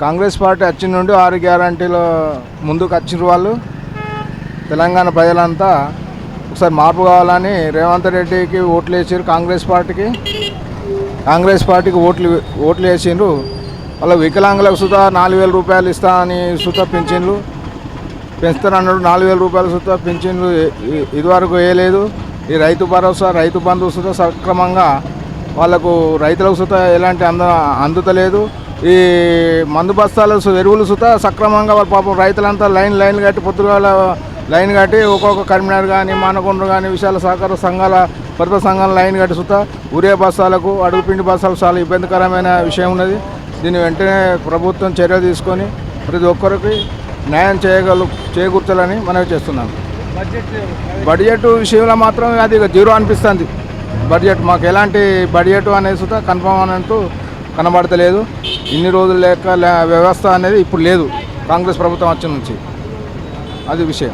Congress party వచ్చిన నుండి 6 గ్యారంటీల ముందుకు వచ్చిన వాళ్ళు తెలంగాణ ప్రజలంతా ఒకసారి మార్పు కావాలని రేవంత్ రెడ్డికి ఓట్లు వేసారు. కాంగ్రెస్ పార్టీకి ఓట్లు వేసిండ్రు. వాళ్ళ వికలాంగులకు సుతా 4,000 రూపాయలు ఇస్తా అని సుతా పింఛన్లు పెంచుతానన్నాడు. 4,000 రూపాయలు సుతా పింఛన్లు ఇదివరకు వేయలేదు. ఈ రైతు భరోసా, రైతు బంధు సుతా సక్రమంగా వాళ్ళకు రైతులకు సుతా ఎలాంటి అందుతలేదు. ఈ మందు బస్తాల ఎరువులు సుతా సక్రమంగా వాళ్ళ పాపం రైతులంతా లైన్ కట్టి పొద్దుగాల లైన్ కట్టి ఒక్కొక్క కరీంనగర్ కానీ మానకొండ కానీ విశాల సహకార సంఘాల ప్రభుత్వ సంఘాల లైన్ కట్టి సుతా ఊరియా బస్తాలకు అడుగుపిండి బస్తాలకు చాలా ఇబ్బందికరమైన విషయం ఉన్నది. దీన్ని వెంటనే ప్రభుత్వం చర్య తీసుకొని ప్రతి ఒక్కరికి న్యాయం చేకూర్చాలని మనవి చేస్తున్నాను. బడ్జెట్ విషయంలో మాత్రం అది జీరో అనిపిస్తుంది. బడ్జెట్ మాకు ఎలాంటి బడ్జెట్ అనేది సుతా కన్ఫర్మ్ అన్నట్టు కనబడతలేదు. ఇన్ని రోజులు వ్యవస్థ అనేది ఇప్పుడు లేదు కాంగ్రెస్ ప్రభుత్వం వచ్చిన నుంచి. అది విషయం.